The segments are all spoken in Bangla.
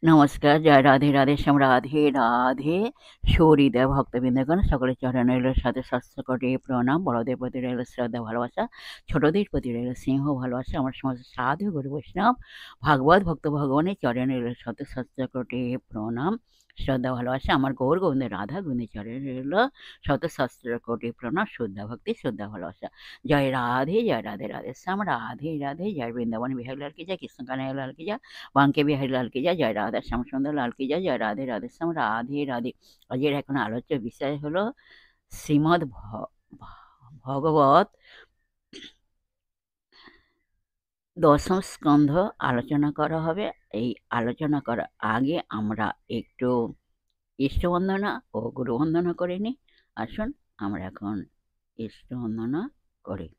নমস্কার, জয় রাধে রাধে শ্যাম রাধে রাধে। সহৃদয় ভক্তবৃন্দগণ সকলের চরণে রইল সাথে স্বাস্থ্যকটে প্রণাম। বড়দের প্রতি রইল শ্রদ্ধা ভালোবাসা, ছোটদের প্রতি রইল স্নেহ ভালোবাসা। আমার সমস্ত সাধু গুরু বৈষ্ণব ভাগবত ভক্ত ভগবানের চরণে রইল শত স্বাস্থ্যকটে প্রণাম, শ্রদ্ধা ভালোবাসা। আমার গৌর গোবিন্দ রাধা গোবিন্দের চরণে রইল শত স্বাস্থ্যকটে প্রণাম, শ্রদ্ধা ভক্তি, শ্রদ্ধা ভালোবাসা। জয় রাধে, জয় রাধে রাধে শ্যাম রাধে রাধে। জয় বৃন্দাবন বিহারী লাল কি জয়, কৃষ্ণ কানাইয়া লাল কি জয়, বাঙ্কে বিহারী লাল কি জয়, জয় রাধা শ্যাম সুন্দর লাল কি জয়, জয় রাধে রাধে শ্যাম রাধে রাধে। আজকের এখন আলোচ্য বিষয় হলো শ্রীমদ্ ভগবত দশম স্কন্ধ আলোচনা করা হবে। এই আলোচনা করার আগে আমরা একটু ইষ্টবন্দনা ও গুরুবন্দনা করে নিই। আসুন আমরা এখন ইষ্টবন্দনা করি।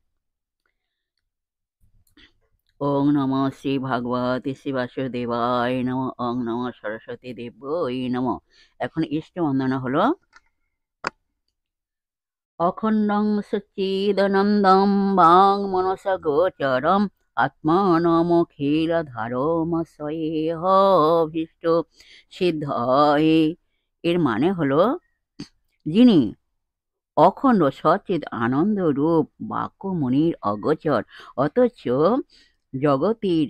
ওং নমঃ শ্রী ভগবতে শ্রী বাসুদেবায় নমঃ। ওং নমঃ সরস্বতী দেব্যৈ নমঃ। এখন ইষ্ট বন্দনা হলো অখণ্ডং সচ্চিদানন্দম বাং মনসা গোচরম আত্মানমখিল ধারমস্বয়েহভীষ্ট সিদ্ধায়ে। এর মানে হলো যিনি অখণ্ড সচ্চিদ আনন্দ রূপ বাক্যমণির অগোচর অথচ জগতের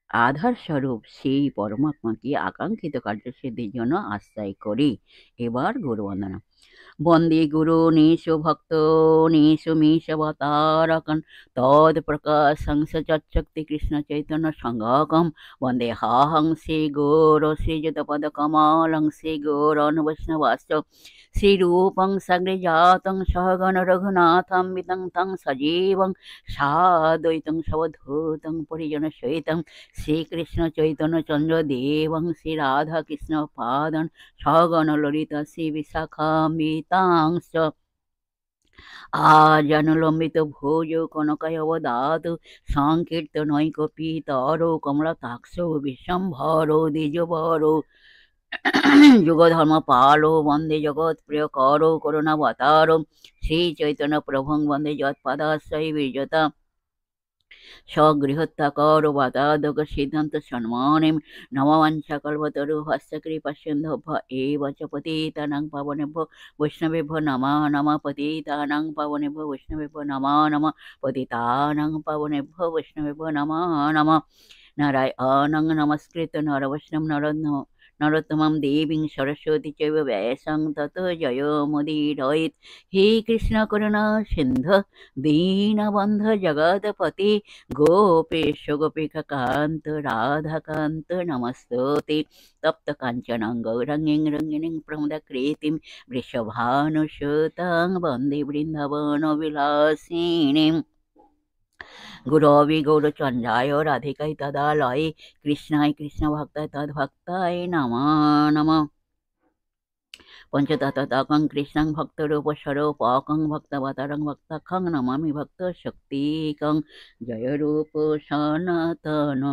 আধার স্বরূপ সেই পরমাত্মাকে আকাঙ্ক্ষিত কার্যসিদ্ধির জন্য আশ্রয় করি। এবার গুরু বন্দনা। বন্দে গুরু নিশু ভক্ত নিশু মিশবতারকন তদ প্রকাশং সচক্ষক্তি কৃষ্ণ চৈতন্য সংগকম বন্দে হাহং শ্রী গৌর শ্রীযুত পদ কমলং শ্রী গৌরন বৈষ্ণবাশ্চ শ্রীরূপং সগ্রজাতং সহগণ রঘুনাথং বিতং তং সজীবং সাদ্বৈতং সবধূতং পরিজন সহিতং শ্রীকৃষ্ণ চৈতন্য চন্দ্র দেবং শ্রী রাধা কৃষ্ণ পাদন সগণ ললিতা শ্রী বিশাখাম্বিতাংশ আজানুলম্বিত ভোজ কনকায় অবদাত সংকীর্তনৈক পিতর কমলাতাক্ষ বিশ্বম্ভর দ্বিজবর যুগধর্ম পালো বন্দে জগৎ প্রিয় করো করুণাবতার শ্রী চৈতন্য প্রভুং বন্দে যৎপদাশ্রয় বিজতা স্বগৃহত্যাকর বাতাদক সিদ্ধান্ত সম্মানিম নমবাঞ্ছা কল্পতরু হস্ত কৃপা সিন্ধুভ্য এব চ পতিতানাং পাবনেভ্যো বৈষ্ণবেভ্যো নমঃ নমঃ। পতিতানাং পাবনেভ্যো বৈষ্ণবেভ্যো নমঃ নমঃ। পতিতানাং পাবনেভ্যো বৈষ্ণবেভ্যো নমঃ নমঃ। নারায়ণং নমস্কৃত্য নরবৈষ্ণব নরোত্তমং দেবীং সরস্বতী চৈব ব্যাসং ততো জয়মুদীরয়েৎ। হে কৃষ্ণ করুণা সিন্ধু দীনবন্ধু জগৎপতি গোপেশ গোপিকান্ত রাধাকান্ত নমস্তুতে। তপ্ত কাঞ্চনং গৌরাঙ্গীং রঙ্গিনীং প্রমদাকৃতিং বৃষভানুসুতাং বন্দে বৃন্দাবন বিলাসিনীম। গুরবে গৌরচন্দ্রায় রাধিকায় তদালয়ে কৃষ্ণায় কৃষ্ণভক্তায় তদ্ভক্তায় নমঃ নমঃ। পঞ্চতত্ত্বকং কৃষ্ণং ভক্তরূপস্বরূপকং ভক্তবতারং ভক্তাখ্যং নমামি ভক্ত শক্তিকং। জয় রূপ সনাতন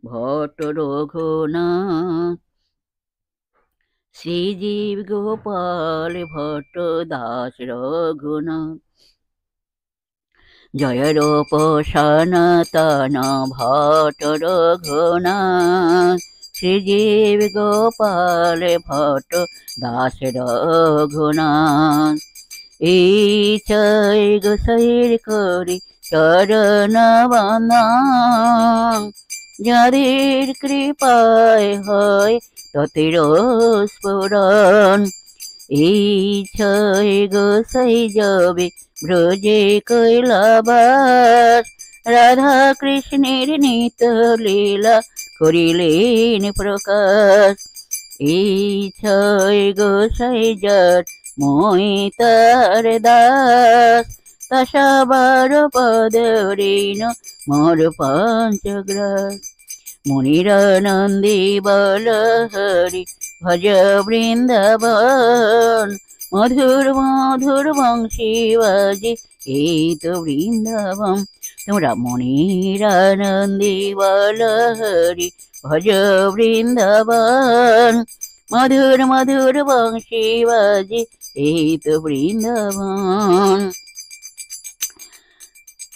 ভট্ট রঘুনাথ শ্রীজীব গোপাল ভট্ট দাস রঘুনাথ। জয় রূপ সনাতন ভট্ট রঘুনাথ শ্রীজীব গোপাল ভট্ট দাস রঘুনাথ। এই চাই গোসাইর করি চরণ বন্দন যাদের কৃপায় হয় ততের স্ফুরণ। এই ছয় গোসাই যাবে ব্রজে কৈলাবাস রাধা কৃষ্ণের নিত লীলা করিলেন প্রকাশ। এই ছয় গোসাই যার মই তার দাস তা সবার পদ ঋণ মোর পঞ্চগ্রাস। মুনিরানন্দে বল হরি ভজ বৃন্দাবন মধুর মধুর বংশী বাজে এই তো বৃন্দাবন। তোমরা মুনিরানন্দে বল হরি ভজ বৃন্দাবন মধুর মধুর বংশী বাজে এই তো বৃন্দাবন।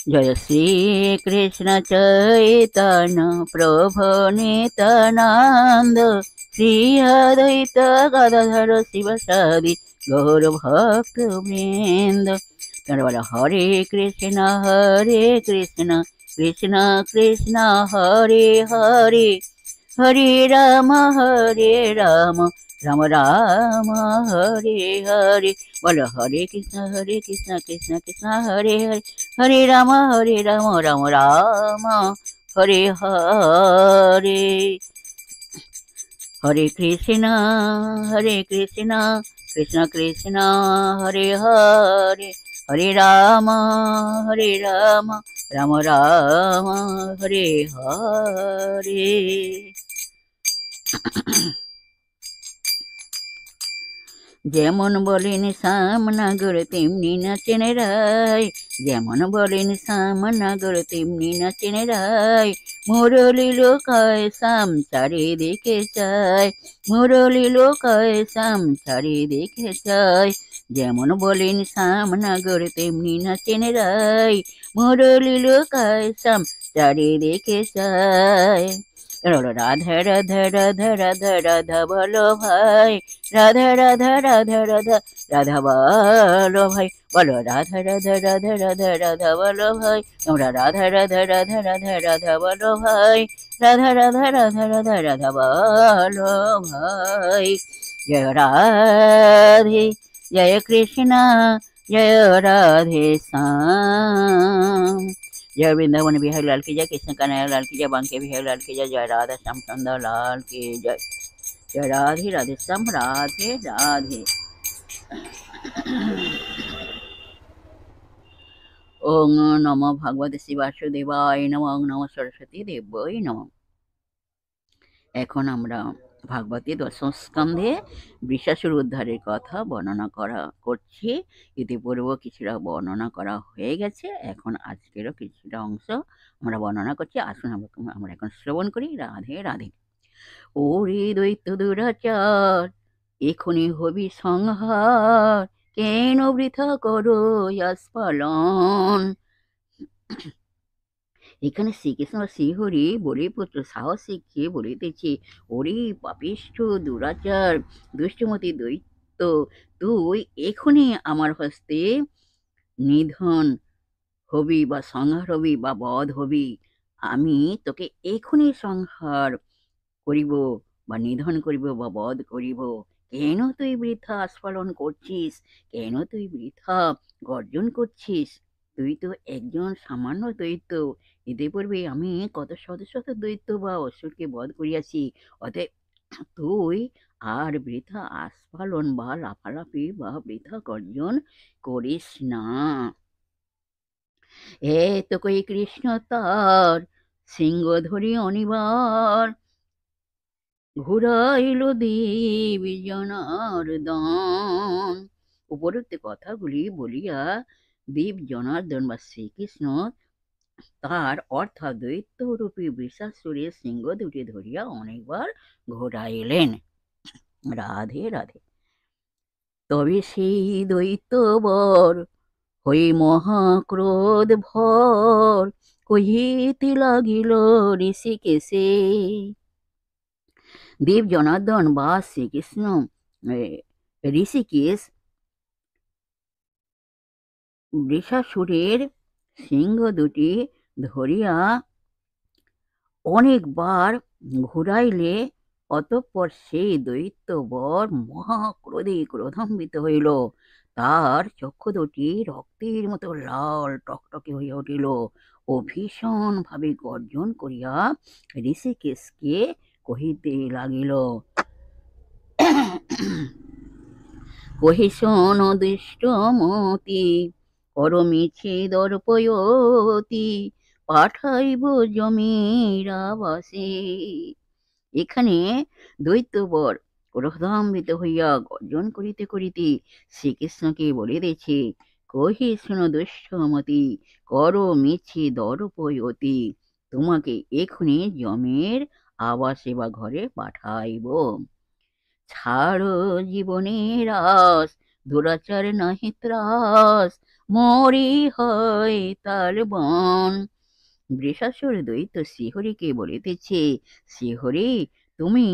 जय श्री कृष्ण चैतन्य प्रभु नित्यानंद श्री अद्वैत गदाधर शिवसादि गौर भक्त वृंद। हरे कृष्ण कृष्ण कृष्ण हरे हरे, हरे राम राम राम हरे हरे। बोलो हरे कृष्ण कृष्ण कृष्ण हरे हरे, हरे राम राम राम हरे हरे। हरे कृष्ण कृष्ण कृष्ण हरे हरे, हरे राम राम राम हरे हरे। যেমন বলেন সামনাগর তেমনি নাচেন রায়, যেমন বলেন সামনাগর তেমনি নাচেন রায়। মুরলি লোকায় সাম চারিদিকে চায়, মুরলি লোকায় সাম চারিদিকে চায়। যেমন বলেন সামনাগর তেমনি নাচেন রায়, মুরলি লোকায় সাম চারিদিকে চায়। রাধা রাধা রাধা রাধা রাধা বলো ভাই, রাধা রাধা রাধা রাধা রাধা বলো ভাই। বলো রাধা রাধা রাধা রাধা রাধা বলো ভাই, তোমরা রাধা রাধা রাধা রাধা রাধা বলো ভাই, রাধা রাধা রাধা রাধা রাধা বলো ভাই। জয় রাধে জয় কৃষ্ণ জয় রাধে শ্যাম। जय वृंदावन बिहारी लाल की जय, कृष्ण कन्हैया लाल की जय, बांके बिहारी लाल की जय, जय राधा श्याम सुंदर लाल की जय। जय राधे राधे श्याम राधे राधे। ओम नमो भगवते श्री वासुदेवाय नमः, ओम नमः सरस्वती देवाय नमः। এখন আমরা ভাগবতী দশম স্কন্ধে বৃষাসুর উদ্ধারের কথা বর্ণনা করছি। ইতিপূর্বে কিছুটা বর্ণনা করা হয়ে গেছে, এখন আজকেরও কিছুটা অংশ আমরা বর্ণনা করছি। আসুন আমরা এখন শ্রবণ করি। রাধে রাধে। ওরে দৈত্য দুরাচার এখনি হবি সংহার, কেন বৃথা করো আস্ফালন। এখানে শ্রীকৃষ্ণ শ্রীহরি বলিপুত্র সাহসীকে বলিতেছে, ওরে পাপিষ্ঠ দুরাচার দুষ্টমতি দৈত্য, তুই এখনই আমার হস্তে নিধন হবি বা সংহার হবি বা বধ হবি। আমি তোকে এখনই সংহার করিব বা নিধন করিব বা বধ করিব। কেন তুই বৃথা আস্ফালন করছিস, কেন তুই বৃথা গর্জন করছিস? তুই তো একজন সামান্য দৈত্য, ইতিপূর্বে আমি কত শত শত দৈত্য বা অসুরকে বধ করিয়াছি। অতএব তুই আর বৃথা আস্ফালন বা লাফালাফি বা বৃথা গর্জন করিস না। এ তো কই কৃষ্ণ তার সিংহ ধরি অনিবার, ঘুরাইল দেবী জনার্দন। উপরোক্ত কথাগুলি বলিয়া দেব জনার্দন বা শ্রীকৃষ্ণ তার অর্থাৎ দৈত্যরূপী বৃষাসুরের সিংহ দুটি ধরিয়া অনেকবার ঘোরাইলেন। রাধে রাধে। তবে সেই দৈত্যবর হই মহাক্রোধ ভর, কহিতে লাগিল ঋষিকেশে। দেব জনার্দন বা শ্রীকৃষ্ণ ঋষিকেশ বৃষাসুরের সিংহ দুটি ধরিয়া অনেকবার ঘুরাইলে অতঃপর সেই দৈত্যবর মহাক্রোধে ক্রোধান্বিত হইল। তার চক্ষু দুটি রক্তের মতো লাল টকটকে হইয়া উঠিল ও ভীষণ ভাবে গর্জন করিয়া ঋষিকেশকে কহিতে লাগিল, কহিশোন দুষ্টমতি করমিছে দর্পয়তি, পাঠাইব জমির আবাসে। এখানে দৈত্যবর ক্রোধান্বিত হইয়া গর্জন করিতে করিতে শ্রীকৃষ্ণকে বলিতেছে, কহিষ্ণ দুষ্টমতি করমিছে দর্পয়তি, তোমাকে এখনই জমের আবাসে বা ঘরে পাঠাইব। ছাড়ো জীবনের আস দুরাচার নাহি ত্রাস, মরি হয় তালবন। বৃষাসুর দৈত্য শ্রীহরিকে বলিতেছে, শ্রীহরি, তুমি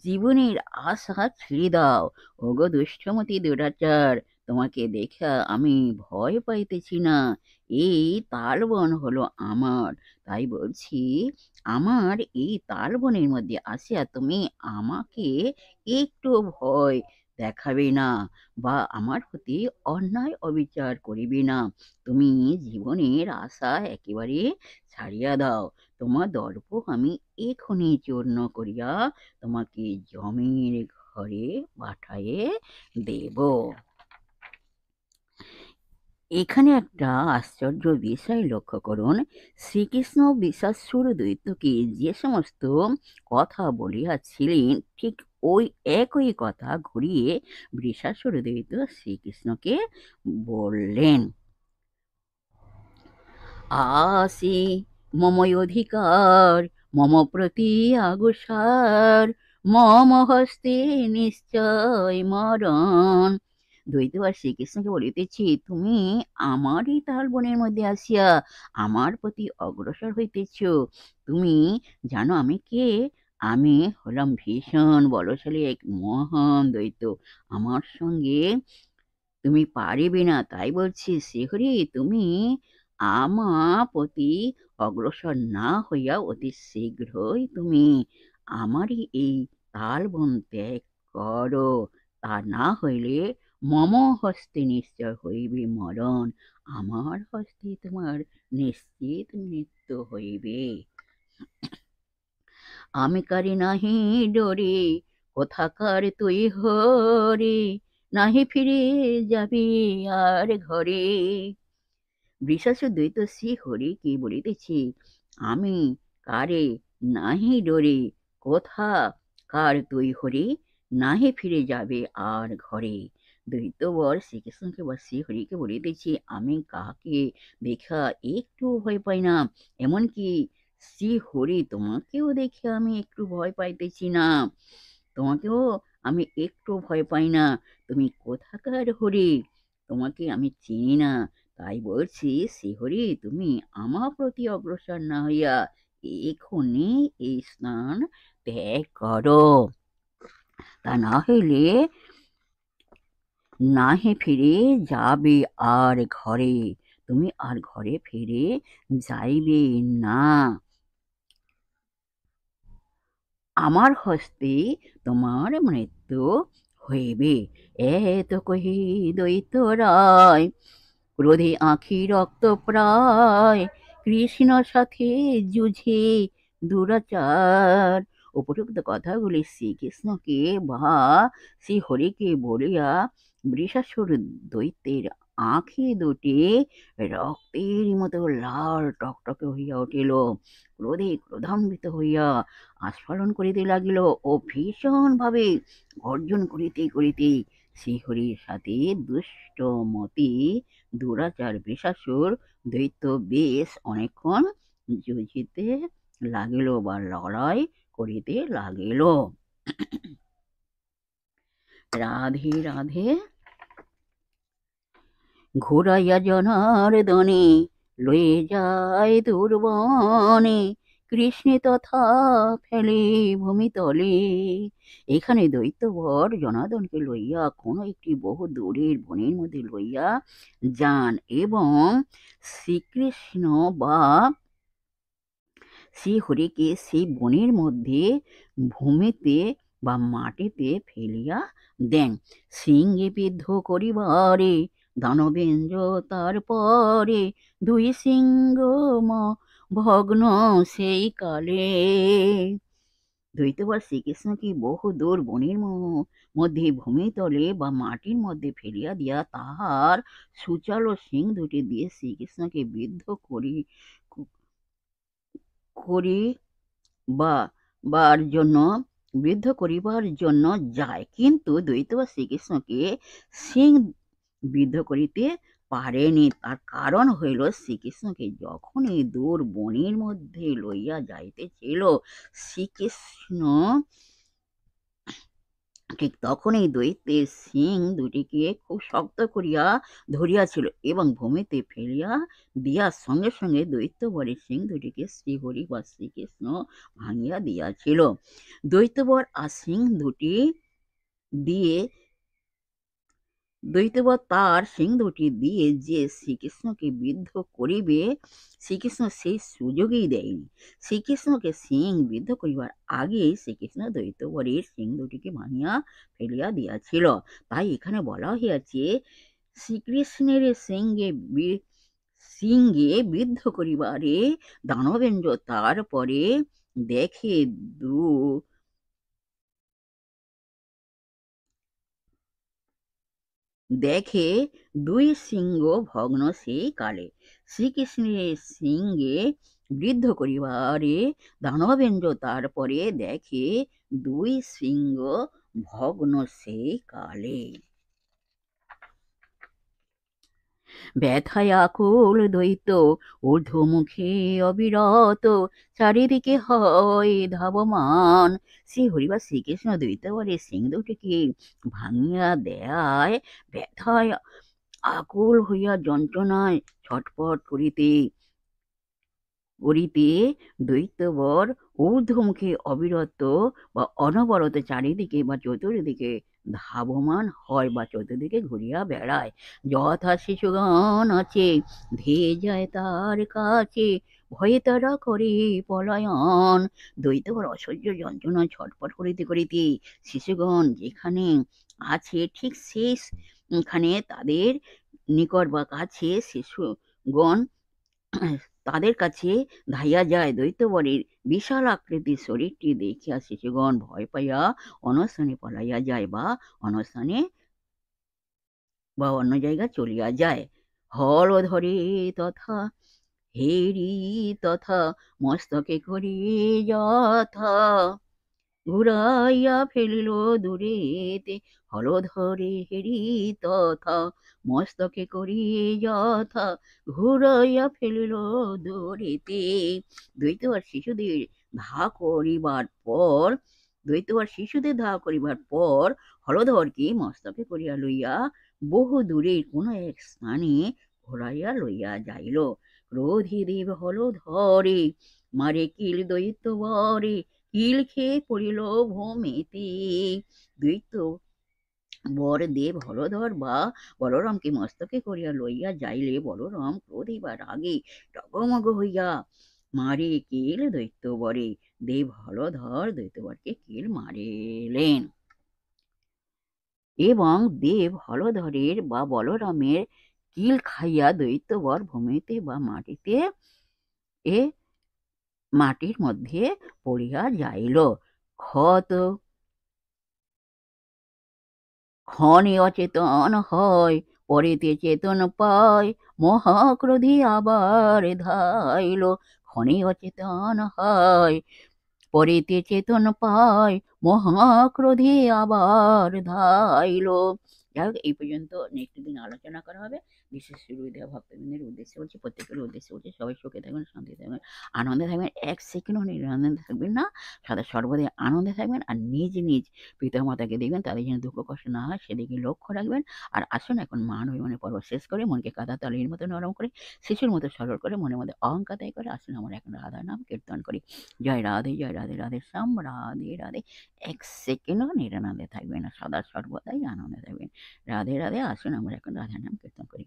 জীবনের আশা ছেড়ে দাও। ওগো দুষ্টমতি দুরাচার, তোমাকে দেখা আমি ভয় পাইতেছি না। এই তালবন হলো আমার, তাই বলছি, আমার এই তালবনের মধ্যে আসিয়া তুমি আমাকে একটু ভয় দেখাবে না, বা আমার প্রতি অন্যায় অবিচার করিবে না। তুমি জীবনের আশা একেবারে ছাড়িয়া দাও। তোমার দর্প আমি এখনই চূর্ণ করিয়া তোমাকে জমের ঘরে পাঠাইয়ে দেব। এখানে একটা আশ্চর্য বিষয় লক্ষ্য করুন। শ্রীকৃষ্ণ বৃষাসুর দৈত্যকে যে সমস্ত কথা বলিয়াছিলেন, ঠিক ওই একই কথা ঘুরিয়ে বৃষাসুর দৈত্য শ্রীকৃষ্ণকে বললেন। আসি মময় অধিকার, মম প্রতি অগ্রসর, মম হস্তে নিশ্চয় মরণ। দ্বৈতবার শ্রীকৃষ্ণকে বলিতেছি, তুমি আমারই তালবনের মধ্যে আসিয়া আমার প্রতি অগ্রসর হইতেছ। তুমি জানো আমি কে? আমি হলাম ভীষণ বলশালী এক মহান দৈত্য। আমার সঙ্গে তুমি পারিবে না, তাই বলছি শ্রীহরি, তুমি আমার প্রতি অগ্রসর না হইয়া অতি শীঘ্রই তুমি আমারই এই তালবন ত্যাগ করো। তা না হইলে মম হস্তে নিশ্চয় হইবে মরণ। আমার হস্তে তোমার নিশ্চিত মৃত্যু হইবে। আমি কারি নাহি ডরি, কোথাকার তুই হরি, নাহি ফিরে যাবি আর ঘরে। বৃষাসুর দৈত্য শ্রীহরিকে বলিতেছি, আমি কারে নাহি ডরি, কোথাকার তুই হরি, নাহি ফিরে যাবে আর ঘরে। দৈত্যবর শ্রীকৃষ্ণকে বা শ্রীহরিকে বলিতেছি, আমি কাকে দেখা একটু ভয় পাই না, এমনকি শ্রীহরি তোমাকেও দেখে আমি একটু ভয় পাইতেছি না। তোমাকেও আমি একটু ভয় পাই না। তুমি কোথাকার হরি, তোমাকে আমি চিনি না। তাই বলছি শ্রীহরি, তুমি আমার প্রতি অগ্রসর না হইয়া এক্ষুনি এই স্নান ত্যাগ করো। তা না হইলে নাহি ফিরে যাবে আর ঘরে, তুমি আর ঘরে ফিরে যাইবে না। আমার হস্তে তোমার মৃত্যু হইবে। এত কহি দৈত্য রায়, ক্রোধে আঁখি রক্ত প্রায়, কৃষ্ণ সাথে যুঝে দুরাচার। উপরোক্ত কথাগুলি শ্রীকৃষ্ণকে বা শ্রীহরিকে বলিয়া বৃষাসুর দৈত্যের আঁখি দুটি রক্তের মতো লাল টকটকে হইয়া উঠিল। ক্রোধে ক্রোধান্বিত হইয়া আস্ফালন করিতে লাগিল ও ভীষণ ভাবে গর্জন করিতে করিতে শ্রীহরির সাথে দুষ্টমতি দুরাচার বৃষাসুর দৈত্য বেশ অনেকক্ষণ যুঝিতে লাগিল বা লড়াই করিতে লাগিল। রাধে রাধে। ঘুরাইয়া জনার্দনে লয়ে যায় দুর্বনে, কৃষ্ণে তথা ফেলে ভূমিতলে। এখানে দৈত্যবর জনার্দনকে লইয়া কোনো একটি বহু দূরের বনের মধ্যে লইয়া যান এবং শ্রীকৃষ্ণ বা শ্রীহরিকে সেই বনের মধ্যে ভূমিতে বা মাটিতে ফেলিয়া দেন। সিংহে বিদ্ধ করিবারে দানবেন্দ্র তারপরে, দুই সিংহ ভগ্ন সেই কালে। দ্বৈতবার শ্রীকৃষ্ণকে বহু দূর বনের মধ্যে ভূমিতলে বা মাটির মধ্যে ফেলিয়া দিয়া তাহার সুচালো সিং দুটি দিয়ে শ্রীকৃষ্ণকে বিদ্ধ করিবার জন্য যায়, কিন্তু দৈত্যবা শ্রীকৃষ্ণকে সিং বিদ্ধ করিতে পারেনি। তার কারণ হইল শ্রীকৃষ্ণকে যখন এই দূর বনের মধ্যে লইয়া যাইতেছিল, শ্রীকৃষ্ণ ঠিক তখনই দৈত্যের শিং দুটিকে খুব শক্ত করিয়া ধরিয়াছিল এবং ভূমিতে ফেলিয়া দিয়ার সঙ্গে সঙ্গে দৈত্যবরের শিং দুটিকে শ্রীহরি বা শ্রীকৃষ্ণ ভাঙিয়া দিয়াছিল। দৈত্যবর আর শিং দুটি দিয়ে দৈত্যবর তার শিং দুটি দিয়ে যে শ্রীকৃষ্ণকে বিদ্ধ করিবে, শ্রীকৃষ্ণ সেই সুযোগই দেয়নি। শ্রীকৃষ্ণকে সিং বিদ্ধ করিবার আগেই শ্রীকৃষ্ণ দৈত্যবরের শিং দুটিকে ভাঙিয়া ফেলিয়া দিয়াছিল। তাই এখানে বলা হইয়াছে শ্রীকৃষ্ণের সিংহে বিদ্ধ করিবারে দানবেন্দ্র তারপরে দেখে দুই সিংহ ভগ্ন সেই কালে। শ্রীকৃষ্ণের সিংহে বৃদ্ধ করিবারে দানবেন্দ্র তারপরে দেখে দুই সিংহ ভগ্ন সেই কালে। ব্যথায় আকুল দৈত্য ঊর্ধ্বমুখে অবিরত, চারিদিকে হয় ধাবমান। শ্রী হরিবা শ্রীকৃষ্ণ দৈত্যবরের সিং দুটিকে ভাঙিয়া দেয় ব্যথায় আকুল হইয়া যন্ত্রণায় ছটফট করিতে দৈত্যবর ঊর্ধ্বমুখে অবিরত বা অনবরত চারিদিকে বা চতুর্দিকে ধাবমান হয় বা চতুর্দিকে ঘুরিয়া বেড়ায়। যথা শিশুগণ আছে ধেয়ে যায় তার কাছে, ভয়ে তারা করে পলায়ন। দৈত্যবর অসহ্য যন্ত্রণায় ছটফট করিতে করিতে শিশুগণ যেখানে আছে ঠিক সেইখানে তাদের নিকট বা কাছে শিশুগণ তাদের কাছে ধাইয়া যায়। দৈত্যবরের বিশাল আকৃতির শরীরটি দেখিয়া শিশুগণ ভয় পাইয়া অনশনে পলাইয়া যায় বা অনশনে বা অন্য জায়গায় চলিয়া যায়। হল ধরে তথা হেরি তথা মস্তকে করি যথা ঘুরাইয়া ফেলিল দূরেতে। হল ধরে হেরি তথা মস্তকে করি যথা ঘুরাইয়া ফেলিল দূরেতে। দৈত্যবর শিশুদের ধা করিবার পর হলধরকে মস্তকে করিয়া লইয়া বহু দূরের কোন এক স্থানে ঘুরাইয়া লইয়া যাইল। ক্রোধী দেব হলধরে মারে কিল দৈত্যবরে, কিল খেয়ে পড়িল ভূমিতে। দৈত্য বর দেব হলধর বা বলরামকে মস্তকে করিয়া লইয়া যাইলে বলরাম ক্রোধে বা রাগে ডগমগ হইয়া মারে কিল দৈত্যবরে। দেব হলধর দৈত্যবরকে কিল মারিলেন এবং দেব হলধরের বা বলরামের কিল খাইয়া দৈত্যবর ভূমিতে বা মাটির মধ্যে পড়িয়া যাইল। ক্ষণে অচেতন হয়, পরেতে চেতন পায়, মহাক্রোধী আবার ধাইল। ক্ষণে অচেতন হয়, পরেতে চেতন পায়, মহাক্রোধী আবার ধাইল। যাই হোক, এই পর্যন্ত নেক্সট দিন আলোচনা করা হবে। বিশেষ সুবিধা ভক্তবৃন্দের উদ্দেশ্যে বলছি, প্রত্যেকের উদ্দেশ্যে বলছি, সবাই সুখে থাকবেন, শান্তি থাকবেন, আনন্দে থাকবেন, এক সেকেন্ডও আনন্দে থাকবেন না, সর্বদাই আনন্দে থাকবেন। আর নিজ পিতামাতাকে দেখবেন তাদের যেন দুঃখ কষ্ট না হয় সেদিকে লক্ষ্য রাখবেন। আর আসুন এখন মান অভিমানের পর্ব শেষ করে মনকে কাদা তালির মতো নরম করে শিশুর মতো সরল করে মনের মধ্যে অহংকার ত্যাগ করে আসুন আমরা এখন রাধার নাম কীর্তন করি। জয় রাধে রাধে শ্যাম রাধে রাধে। এক সেকেন্ডও নিরানন্দে থাকবেন না, সর্বদাই আনন্দে থাকবেন। রাধে রাধে। আসুন আমরা এখন রাধার নাম কীর্তন করি।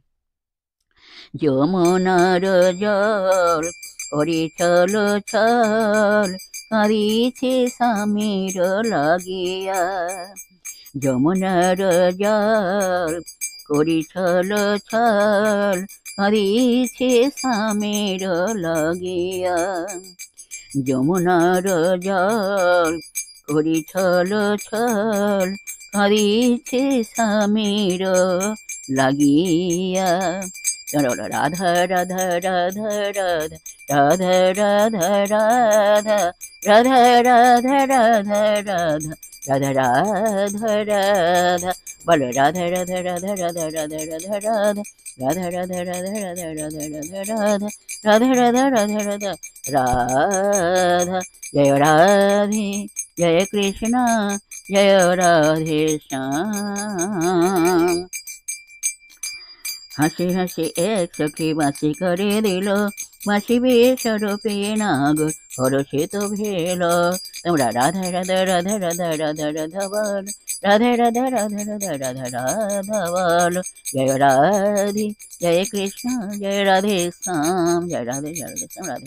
যমুনার জল করে চল ছল, কাঁদিছে স্বামীর লাগিয়া। যমুনার জল করি ছল ছল, কাঁদিছে স্বামীর লাগিয়া। যমুনার জল করি ছল ছল, কাঁদিছে স্বামীর লাগিয়া। রাধা রাধা রাধা রাধা রাধা রাধা রাধা রাধা রাধা রাধা রাধা রাধা রাধা রাধা বলো রাধা রাধা রাধা রাধা রাধা রাধা রাধা রাধা রাধা রাধা রাধা রাধা রাধা রাধা রাধা রাধা রাধা রাধা জয় রাধে জয় কৃষ্ণ জয় রাধে শ্যাম। হাসি হাসি এক সখী বাঁশি করে দিল, বাঁশি বেসরূপে নাগর হরষিত ভেল। তোমরা রাধা রাধা রাধা রাধা রাধা রাধা বল, রাধা রাধা রাধা রাধা রাধা রাধা বল। জয় রাধে জয় কৃষ্ণ জয় রাধে শ্যাম, জয় রাধে জয় রাধে শ্যাম রাধে।